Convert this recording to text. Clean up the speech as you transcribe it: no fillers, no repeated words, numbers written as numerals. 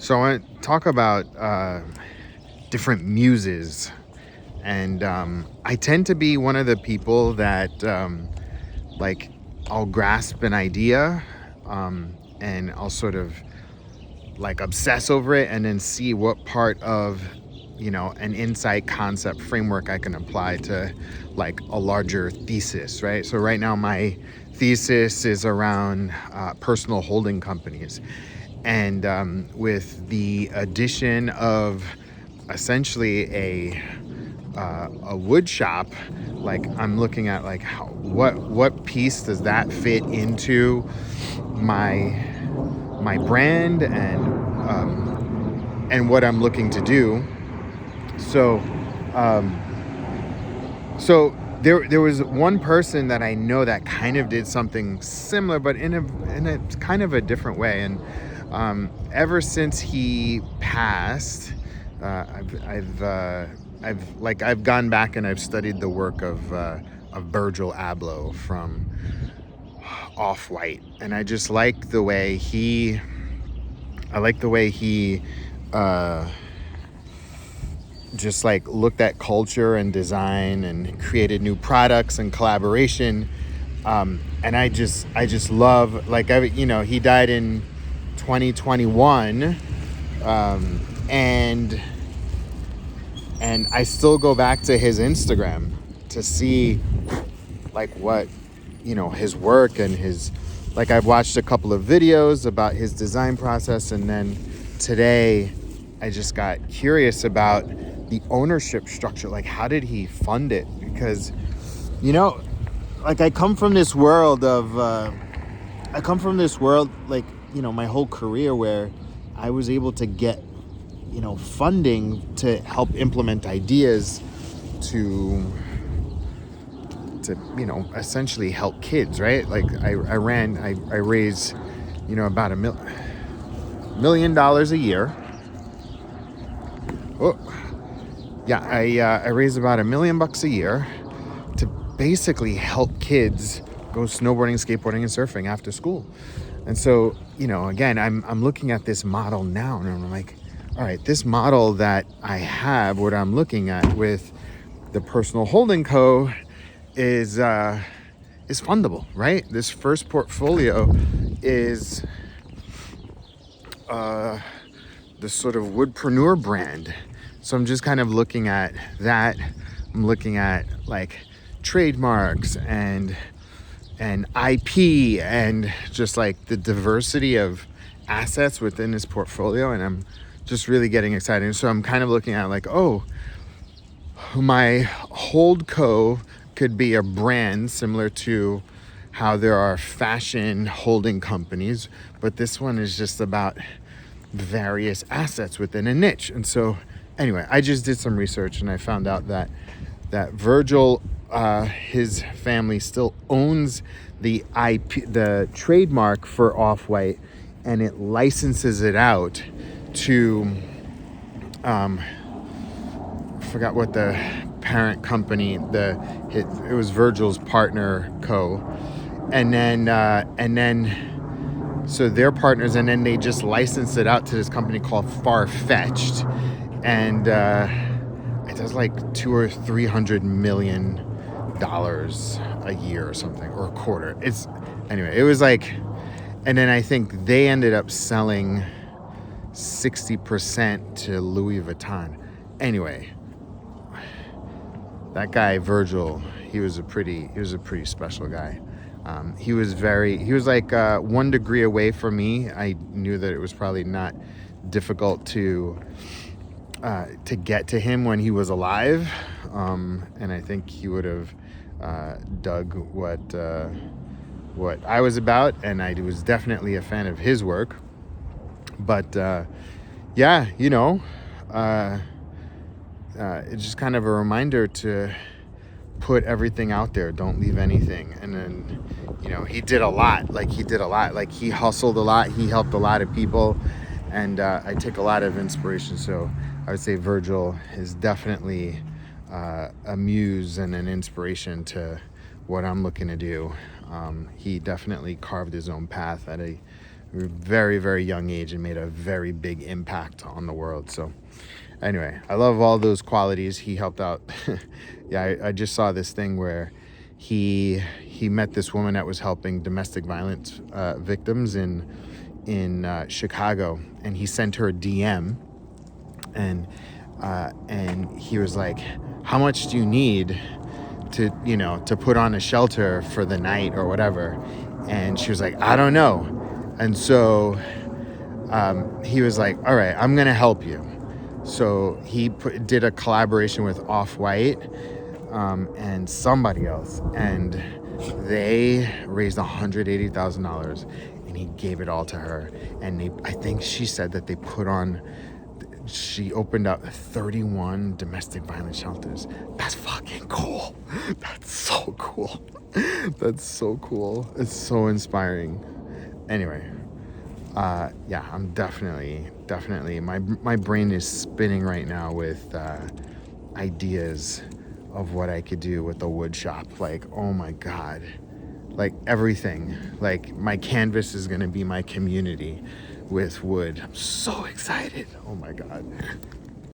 So I want to talk about different muses, and I tend to be one of the people that like I'll grasp an idea, and I'll sort of like obsess over it, and then see what part of an insight, concept, framework I can apply to like a larger thesis, right? So right now my thesis is around personal holding companies. And with the addition of essentially a wood shop, like I'm looking at like what piece does that fit into my brand and what I'm looking to do. So so there was one person that I know that kind of did something similar, but in a kind of a different way. And ever since he passed, I've gone back and I've studied the work of Virgil Abloh from Off-White, and I just like the way he just like looked at culture and design and created new products and collaboration. And I just love, like, he died in 2021, and I still go back to his Instagram to see like what his work and his, like, I've watched a couple of videos about his design process, and then today I just got curious about the ownership structure. Like, how did he fund it? Because like I come from this world, like, my whole career, where I was able to get funding to help implement ideas to essentially help kids, right? Like I raise about $1 million a year. I raise about $1 million a year to basically help kids go snowboarding, skateboarding, and surfing after school. And so, again, I'm looking at this model now, and I'm like, all right, this model that I have, what I'm looking at with the Personal Holding Co. is fundable, right? This first portfolio is the sort of woodpreneur brand. So I'm just kind of looking at that. I'm looking at like trademarks and IP and just like the diversity of assets within this portfolio, and I'm just really getting excited. And so I'm kind of looking at like, oh, my holdco could be a brand similar to how there are fashion holding companies, but this one is just about various assets within a niche. And so anyway, I just did some research, and I found out that Virgil, his family still owns the IP, the trademark for Off-White, and it licenses it out to I forgot what the parent company, it was Virgil's partner co, and then so they're partners, and then they just licensed it out to this company called Far-Fetched, and it does like $200 or $300 million a year or something, or a quarter. It was like, and then I think they ended up selling 60% to Louis Vuitton. Anyway, that guy Virgil, he was a pretty special guy. He was like 1 degree away from me. I knew that it was probably not difficult to get to him when he was alive, and I think he would have dug what I was about, and I was definitely a fan of his work. But it's just kind of a reminder to put everything out there. Don't leave anything. And then, he did a lot. Like, he hustled a lot. He helped a lot of people. And I take a lot of inspiration. So I would say Virgil is definitely a muse and an inspiration to what I'm looking to do. He definitely carved his own path at a very, very young age and made a very big impact on the world. So anyway, I love all those qualities. He helped out. Yeah, I just saw this thing where he met this woman that was helping domestic violence victims in Chicago, and he sent her a DM, and he was like, how much do you need to put on a shelter for the night or whatever? And she was like, I don't know. And so he was like, all right, I'm gonna help you. So he did a collaboration with Off-White and somebody else, and they raised $180,000, and he gave it all to her. And I think she said that she opened up 31 domestic violence shelters. That's fucking cool. That's so cool. That's so cool. It's so inspiring. Anyway, yeah, I'm definitely, my brain is spinning right now with ideas of what I could do with the wood shop. Like, oh my God, like everything. Like, my canvas is gonna be my community with wood. I'm so excited. Oh my God.